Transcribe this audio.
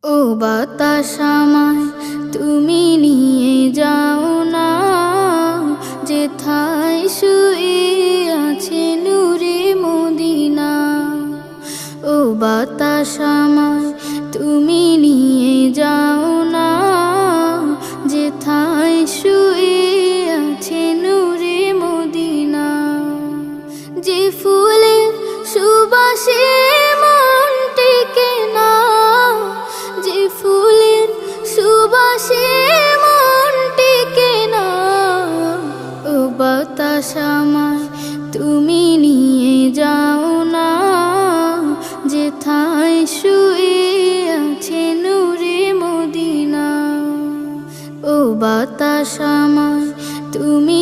ও বাতাস আমায় তুমি নিয়ে যাও না, যেথায় শুয়ে আছে নূরে মদিনা। ও বাতাস আমায় তুমি নিয়ে যাও না, যেথায় শুয়ে আছে নূরে মদিনা। যে ফুলের সুবাসে মন টেকে না, যে ফুলের সুবাসে মন টেকে না। ও বাতাস আমায় তুমি নিয়ে যাও না, যেথায় শুয়ে আছে নূরে মদিনা। ও বাতাস আমায় তুমি